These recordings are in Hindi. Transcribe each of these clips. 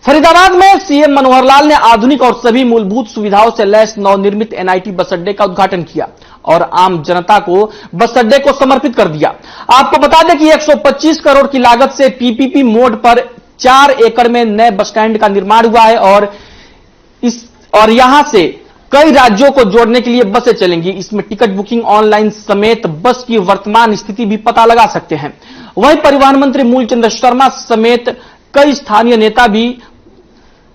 फरीदाबाद में सीएम मनोहर लाल ने आधुनिक और सभी मूलभूत सुविधाओं से लैस नवनिर्मित एनआईटी बस अड्डे का उद्घाटन किया और आम जनता को बस अड्डे को समर्पित कर दिया। आपको बता दें कि 125 करोड़ की लागत से पीपीपी मोड पर 4 एकड़ में नए बस स्टैंड का निर्माण हुआ है और यहां से कई राज्यों को जोड़ने के लिए बसें चलेंगी। इसमें टिकट बुकिंग ऑनलाइन समेत बस की वर्तमान स्थिति भी पता लगा सकते हैं। वहीं परिवहन मंत्री मूलचंद शर्मा समेत कई स्थानीय नेता भी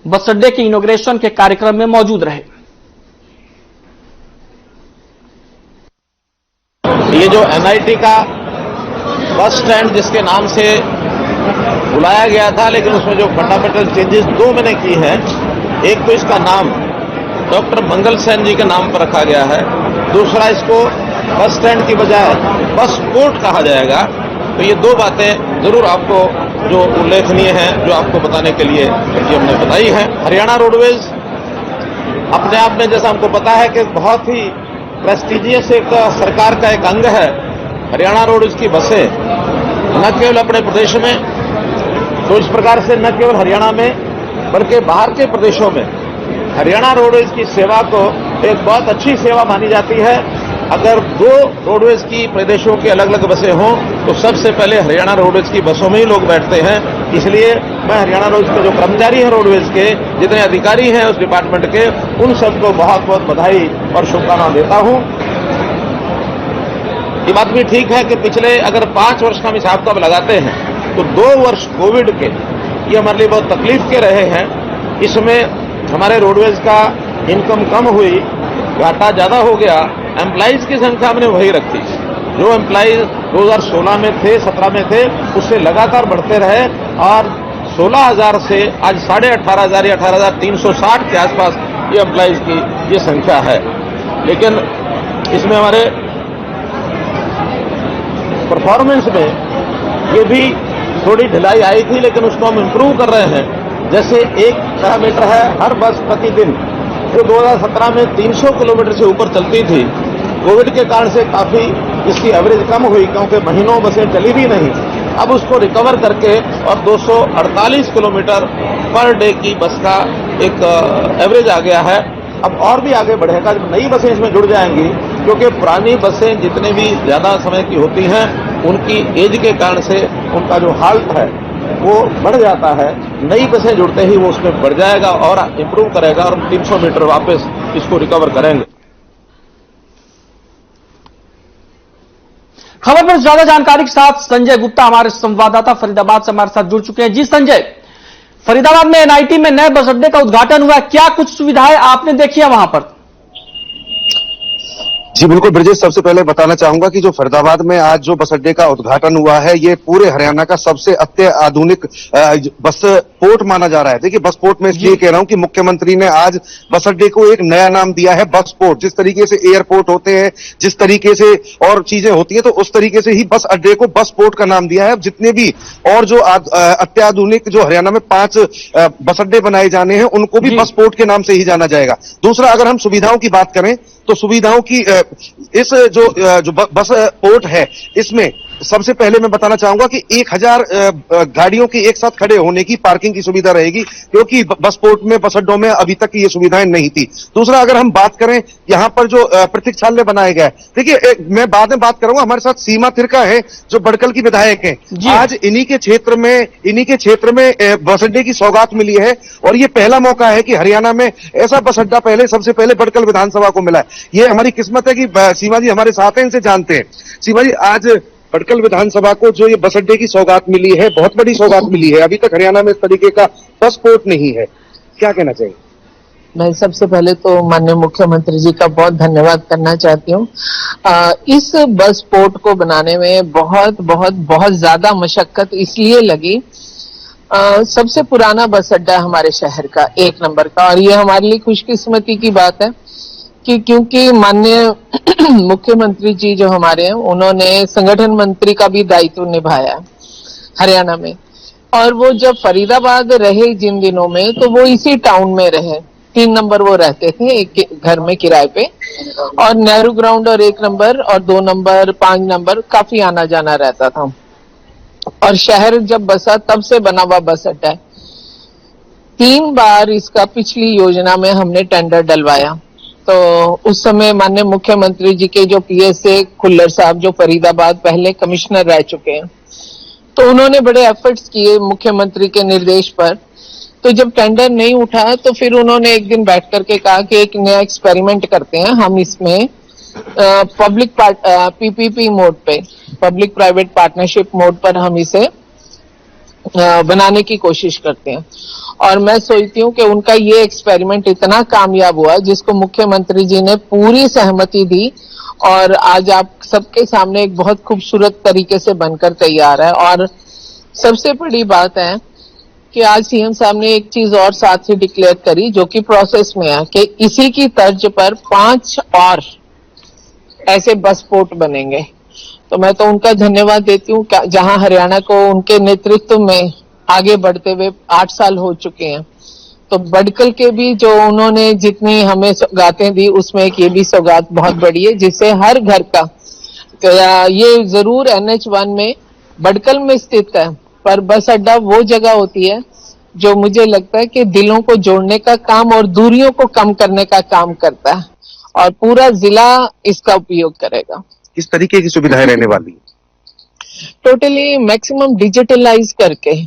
बस अड्डे के इनॉग्रेशन के कार्यक्रम में मौजूद रहे। ये जो एनआईटी का बस स्टैंड जिसके नाम से बुलाया गया था, लेकिन उसमें जो फंडामेंटल चेंजेस दो मैंने की है, एक तो इसका नाम डॉक्टर मंगल सेन जी के नाम पर रखा गया है, दूसरा इसको बस स्टैंड की बजाय बस पोर्ट कहा जाएगा। तो ये दो बातें जरूर आपको जो उल्लेखनीय हैं, जो आपको बताने के लिए ये हमने बताई है। हरियाणा रोडवेज अपने आप में, जैसा हमको पता है कि बहुत ही प्रेस्टिजियस एक सरकार का एक अंग है हरियाणा रोडवेज की बसें, न केवल अपने प्रदेश में, तो इस प्रकार से न केवल हरियाणा में बल्कि बाहर के प्रदेशों में हरियाणा रोडवेज की सेवा को एक बहुत अच्छी सेवा मानी जाती है। अगर दो रोडवेज की प्रदेशों की अलग अलग बसें हों तो सबसे पहले हरियाणा रोडवेज की बसों में ही लोग बैठते हैं। इसलिए मैं हरियाणा रोडवेज के जो कर्मचारी हैं, रोडवेज के जितने अधिकारी हैं उस डिपार्टमेंट के, उन सबको बहुत बहुत बधाई और शुभकामनाएं देता हूं। ये बात भी ठीक है कि पिछले अगर 5 वर्ष का हम हिसाब किताब लगाते हैं तो 2 वर्ष कोविड के ये हमारे लिए बहुत तकलीफ के रहे हैं। इसमें हमारे रोडवेज का इनकम कम हुई, घाटा ज्यादा हो गया। एम्प्लॉइज की संख्या हमने वही रखी, जो एम्प्लॉइज 2016 में थे, 17 में थे, उससे लगातार बढ़ते रहे और 16,000 से आज 18,500 या 18,360 के आसपास ये एम्प्लॉइज की ये संख्या है। लेकिन इसमें हमारे परफॉर्मेंस में ये भी थोड़ी ढिलाई आई थी, लेकिन उसको हम इम्प्रूव कर रहे हैं। जैसे एक पैरामीटर है हर बस प्रतिदिन, जो 2017 में 300 किलोमीटर से ऊपर चलती थी, कोविड के कारण से काफी इसकी एवरेज कम हुई क्योंकि महीनों बसें चली भी नहीं। अब उसको रिकवर करके और 248 किलोमीटर पर डे की बस का एक एवरेज आ गया है। अब और भी आगे बढ़ेगा जब नई बसें इसमें जुड़ जाएंगी, क्योंकि पुरानी बसें जितने भी ज्यादा समय की होती हैं उनकी एज के कारण से उनका जो हाल्ट है वो बढ़ जाता है। नई बसें जुड़ते ही वो उसमें बढ़ जाएगा और इंप्रूव करेगा और 300 मीटर वापस इसको रिकवर करेंगे। खबर पर ज्यादा जानकारी के साथ संजय गुप्ता हमारे संवाददाता फरीदाबाद से हमारे साथ जुड़ चुके हैं। जी संजय, फरीदाबाद में एनआईटी में नए बस अड्डे का उद्घाटन हुआ है, क्या कुछ सुविधाएं आपने देखी है वहां पर? जी बिल्कुल ब्रजेश, सबसे पहले बताना चाहूंगा कि जो फरीदाबाद में आज जो बस अड्डे का उद्घाटन हुआ है, ये पूरे हरियाणा का सबसे अत्याधुनिक बस पोर्ट माना जा रहा है। देखिए, बस पोर्ट में इसलिए कह रहा हूं कि मुख्यमंत्री ने आज बस अड्डे को एक नया नाम दिया है, बस पोर्ट। जिस तरीके से एयरपोर्ट होते हैं, जिस तरीके से और चीजें होती हैं, तो उस तरीके से ही बस अड्डे को बस पोर्ट का नाम दिया है। जितने भी और जो अत्याधुनिक जो हरियाणा में 5 बस अड्डे बनाए जाने हैं, उनको भी बस पोर्ट के नाम से ही जाना जाएगा। दूसरा, अगर हम सुविधाओं की बात करें तो सुविधाओं की इस जो बस पोर्ट है, इसमें सबसे पहले मैं बताना चाहूंगा कि 1000 गाड़ियों के एक साथ खड़े होने की पार्किंग की सुविधा रहेगी, क्योंकि बस पोर्ट में, बस अड्डों में अभी तक ये सुविधाएं नहीं थी। दूसरा, अगर हम बात करें यहाँ पर जो प्रतीक्षालय बनाया गया है, देखिए मैं बाद में बात करूंगा, हमारे साथ सीमा तिरका है जो बड़कल की विधायक है। आज इन्हीं के क्षेत्र में बस अड्डे की सौगात मिली है और ये पहला मौका है कि हरियाणा में ऐसा बस अड्डा सबसे पहले बड़कल विधानसभा को मिला है। ये हमारी किस्मत है कि सीमा जी हमारे साथ हैं, इनसे जानते हैं। सीमा जी, आज बड़कल विधानसभा को जो ये बस अड्डे की सौगात मिली है, बहुत बड़ी सौगात मिली है। अभी तक हरियाणा में इस तरीके का बस पोर्ट नहीं है, क्या कहना चाहिए? मैं सबसे पहले तो माननीय मुख्यमंत्री जी का बहुत धन्यवाद करना चाहती हूँ। इस बस पोर्ट को बनाने में बहुत ज्यादा मशक्कत इसलिए लगी। सबसे पुराना बस अड्डा हमारे शहर का, 1 नंबर का, और ये हमारे लिए खुशकिस्मती की बात है कि क्योंकि माननीय मुख्यमंत्री जी जो हमारे हैं, उन्होंने संगठन मंत्री का भी दायित्व निभाया हरियाणा में। और वो जब फरीदाबाद रहे जिन दिनों में, तो वो इसी टाउन में रहे। 3 नंबर वो रहते थे एक घर में किराए पे, और नेहरू ग्राउंड और 1 नंबर और 2 नंबर 5 नंबर काफी आना जाना रहता था। और शहर जब बसा तब से बना हुआ बस अड्डा है। 3 बार इसका पिछली योजना में हमने टेंडर डलवाया। तो उस समय माननीय मुख्यमंत्री जी के जो पीएसए खुल्लर साहब, जो फरीदाबाद पहले कमिश्नर रह चुके हैं, तो उन्होंने बड़े एफर्ट्स किए मुख्यमंत्री के निर्देश पर। तो जब टेंडर नहीं उठा तो फिर उन्होंने एक दिन बैठ करके कहा कि एक नया एक्सपेरिमेंट करते हैं, हम इसमें पब्लिक पीपीपी मोड पे, पब्लिक प्राइवेट पार्टनरशिप मोड पर हम इसे बनाने की कोशिश करते हैं। और मैं सोचती हूँ कि उनका ये एक्सपेरिमेंट इतना कामयाब हुआ जिसको मुख्यमंत्री जी ने पूरी सहमति दी और आज आप सबके सामने एक बहुत खूबसूरत तरीके से बनकर तैयार है। और सबसे बड़ी बात है कि आज सीएम साहब ने एक चीज और साथ ही डिक्लेयर करी जो कि प्रोसेस में है कि इसी की तर्ज पर 5 और ऐसे बस पोर्ट बनेंगे। तो मैं तो उनका धन्यवाद देती हूँ, जहां हरियाणा को उनके नेतृत्व में आगे बढ़ते हुए 8 साल हो चुके हैं। तो बडकल के भी जो उन्होंने जितनी हमें सौगातें दी उसमें एक ये भी सौगात बहुत बड़ी है, जिससे हर घर का, ये जरूर NH1 में बडकल में स्थित है, पर बस अड्डा वो जगह होती है जो मुझे लगता है कि दिलों को जोड़ने का काम और दूरियों को कम करने का काम करता है, और पूरा जिला इसका उपयोग करेगा। किस तरीके की सुविधाएं रहने वाली है? टोटली मैक्सिमम डिजिटलाइज करके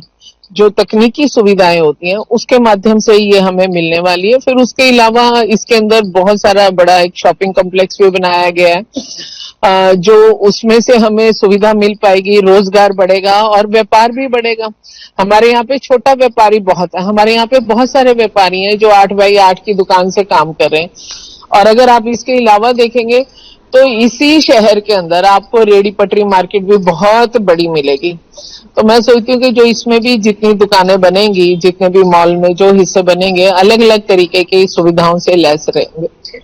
जो तकनीकी सुविधाएं होती हैं उसके माध्यम से ये हमें मिलने वाली है। फिर उसके अलावा इसके अंदर बहुत सारा बड़ा एक शॉपिंग कॉम्प्लेक्स भी बनाया गया है, जो उसमें से हमें सुविधा मिल पाएगी, रोजगार बढ़ेगा और व्यापार भी बढ़ेगा। हमारे यहाँ पे छोटा व्यापारी बहुत है, हमारे यहाँ पे बहुत सारे व्यापारी हैं जो 8x8 की दुकान से काम कर रहे हैं। और अगर आप इसके अलावा देखेंगे तो इसी शहर के अंदर आपको रेडी पटरी मार्केट भी बहुत बड़ी मिलेगी। तो मैं सोचती हूँ कि जो इसमें भी जितनी दुकानें बनेंगी, जितने भी मॉल में जो हिस्से बनेंगे, अलग अलग तरीके की सुविधाओं से लैस रहेंगे।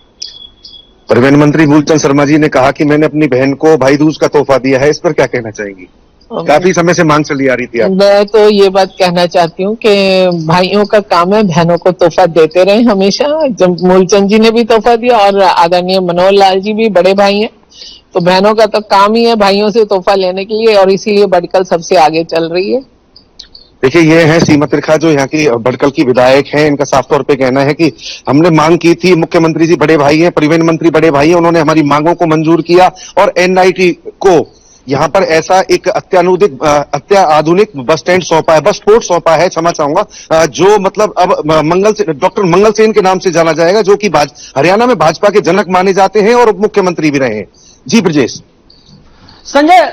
परिवहन मंत्री मूलचंद शर्मा जी ने कहा कि मैंने अपनी बहन को भाई दूज का तोहफा दिया है, इस पर क्या कहना चाहेंगी? काफी समय से मांग चली आ रही थी आप। मैं तो ये बात कहना चाहती हूँ कि भाइयों का काम है बहनों को तोहफा देते रहे हमेशा। जब मूलचंद जी ने भी तोहफा दिया और आदरणीय मनोहर लाल जी भी बड़े भाई हैं, तो बहनों का तो काम ही है भाइयों से तोहफा लेने के लिए, और इसीलिए बडकल सबसे आगे चल रही है। देखिए, ये है सीमा त्रिखा जो यहाँ की बडकल की विधायक हैं। इनका साफ तौर पे कहना है कि हमने मांग की थी, मुख्यमंत्री जी बड़े भाई हैं, परिवहन मंत्री बड़े भाई हैं, उन्होंने हमारी मांगों को मंजूर किया और NIT को यहाँ पर ऐसा एक अत्याधुनिक बस स्टैंड सौंपा है, बस पोर्ट सौंपा है, क्षमा चाहूंगा, जो मतलब अब डॉक्टर मंगल सेन के नाम से जाना जाएगा, जो कि हरियाणा में भाजपा के जनक माने जाते हैं और उप मुख्यमंत्री भी रहे हैं। जी ब्रजेश। संजय,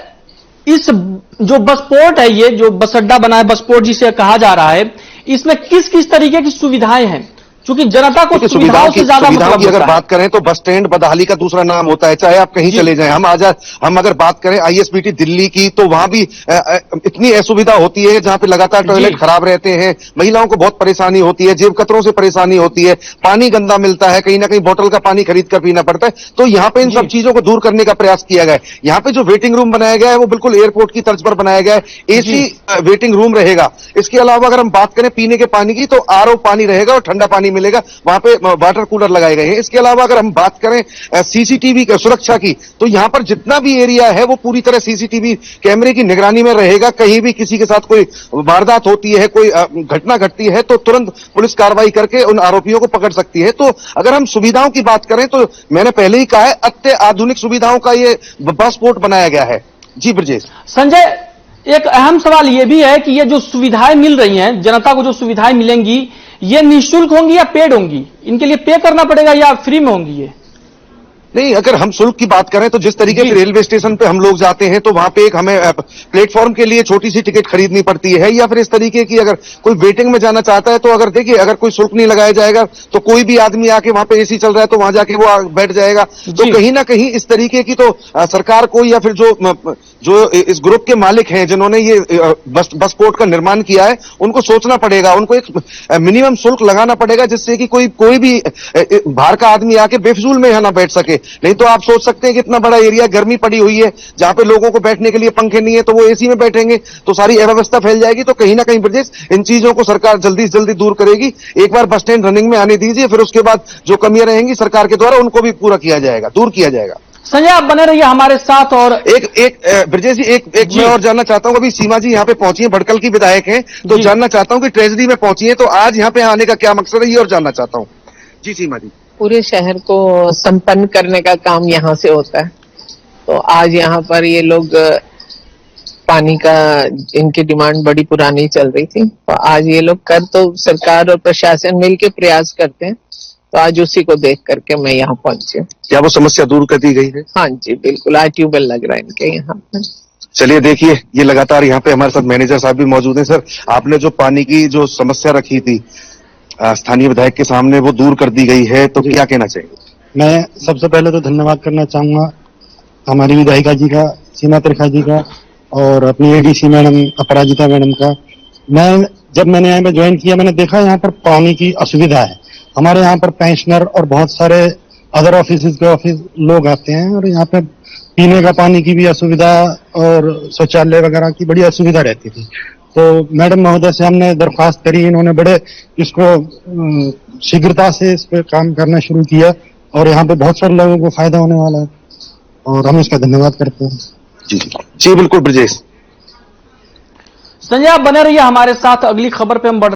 इस जो बस पोर्ट है, ये जो बस अड्डा बना है, बस पोर्ट जिसे कहा जा रहा है, इसमें किस किस तरीके की सुविधाएं हैं? क्योंकि जनता को सुविधाओं से ज्यादा सुविधाओं की अगर मतलब बात करें तो बस स्टैंड बदहाली का दूसरा नाम होता है, चाहे आप कहीं चले जाएं। हम अगर बात करें ISBT दिल्ली की, तो वहां भी इतनी असुविधा होती है, जहां पे लगातार टॉयलेट खराब रहते हैं, महिलाओं को बहुत परेशानी होती है, जेब कतरों से परेशानी होती है, पानी गंदा मिलता है, कहीं ना कहीं बोतल का पानी खरीद कर पीना पड़ता है। तो यहाँ पे इन सब चीजों को दूर करने का प्रयास किया गया है। यहाँ पे जो वेटिंग रूम बनाया गया है वो बिल्कुल एयरपोर्ट की तर्ज पर बनाया गया है, AC वेटिंग रूम रहेगा। इसके अलावा अगर हम बात करें पीने के पानी की, तो RO पानी रहेगा और ठंडा पानी मिलेगा, वहां पे वाटर कूलर लगाए गए हैं। इसके अलावा अगर हम बात करें CCTV सुरक्षा की, तो यहां पर जितना भी एरिया है वो पूरी तरह CCTV कैमरे की निगरानी में रहेगा। कहीं भी किसी के साथ कोई वारदात होती है, कोई घटना घटती है, तो तुरंत पुलिस कार्रवाई करके उन आरोपियों को पकड़ सकती है। तो अगर हम सुविधाओं की बात करें तो मैंने पहले ही कहा है, अत्याधुनिक सुविधाओं का ये बस पोर्ट बनाया गया है। जी ब्रजेश। संजय, एक अहम सवाल यह भी है कि ये जो सुविधाएं मिल रही हैं, जनता को जो सुविधाएं मिलेंगी, ये निःशुल्क होंगी या पेड होंगी? इनके लिए पे करना पड़ेगा या फ्री में होंगी ये? नहीं, अगर हम शुल्क की बात करें तो जिस तरीके से रेलवे स्टेशन पे हम लोग जाते हैं तो वहां पे एक हमें प्लेटफॉर्म के लिए छोटी सी टिकट खरीदनी पड़ती है, या फिर इस तरीके की अगर कोई वेटिंग में जाना चाहता है तो अगर देखिए, अगर कोई शुल्क नहीं लगाया जाएगा तो कोई भी आदमी आके वहां पे AC चल रहा है तो वहां जाके वो बैठ जाएगा। तो कहीं ना कहीं इस तरीके की तो सरकार को, या फिर जो इस ग्रुप के मालिक हैं जिन्होंने ये बस पोर्ट का निर्माण किया है, उनको सोचना पड़ेगा, उनको एक मिनिमम शुल्क लगाना पड़ेगा, जिससे कि कोई भी बाहर का आदमी आके बेफिजूल में यहाँ ना बैठ सके। नहीं तो आप सोच सकते हैं कि इतना बड़ा एरिया गर्मी पड़ी हुई है, जहां पे लोगों को बैठने के लिए पंखे नहीं है, तो वो AC में बैठेंगे तो सारी अव्यवस्था फैल जाएगी। तो कहीं ना कहीं ब्रजेश, इन चीजों को सरकार जल्दी से जल्दी दूर करेगी। एक बार बस स्टैंड रनिंग में आने दीजिए, फिर उसके बाद जो कमियां रहेंगी सरकार के द्वारा उनको भी पूरा किया जाएगा, दूर किया जाएगा। संजय आप बने रहिए हमारे साथ। और ब्रजेश जी एक जी। मैं और जानना चाहता हूँ, अभी सीमा जी यहाँ पे पहुंची है, भटकल की विधायक हैं, तो जी। जानना चाहता हूँ कि ट्रेजरी में पहुंची है, तो आज यहाँ पे आने का क्या मकसद है, ये और जानना चाहता हूँ। जी सीमा जी। पूरे शहर को संपन्न करने का काम यहाँ से होता है, तो आज यहाँ पर ये लोग पानी का इनकी डिमांड बड़ी पुरानी चल रही थी, तो आज ये लोग कर तो सरकार और प्रशासन मिलके प्रयास करते हैं, तो आज उसी को देख करके मैं यहाँ पहुंची हूँ। क्या वो समस्या दूर कर दी गई है? हाँ जी बिल्कुल, आज ट्यूबवेल लग रहा है इनके यहाँ पर। चलिए देखिए, ये लगातार यहाँ पे हमारे साथ मैनेजर साहब भी मौजूद हैं। सर, आपने जो पानी की जो समस्या रखी थी स्थानीय विधायक के सामने, वो दूर कर दी गई है, तो क्या कहना चाहिए? मैं सबसे पहले तो धन्यवाद करना चाहूंगा हमारी विधायिका जी का, सीमा त्रिखा जी का, और अपनी एडीसी मैडम अपराजिता मैडम का। जब मैंने यहाँ पे ज्वाइन किया, मैंने देखा यहाँ पर पानी की असुविधा है। हमारे यहाँ पर पेंशनर और बहुत सारे अदर ऑफिस के लोग आते हैं, और यहाँ पे पीने का पानी की भी असुविधा और शौचालय वगैरह की बड़ी असुविधा रहती थी। तो मैडम महोदय से हमने दरख्वास्त करी, इन्होंने बड़े इसको शीघ्रता से इस पे काम करना शुरू किया, और यहाँ पे बहुत सारे लोगों को फायदा होने वाला है, और हम इसका धन्यवाद करते हैं। जी बिल्कुल ब्रजेश। संजय आप बने रहिए हमारे साथ। अगली खबर पे हम बढ़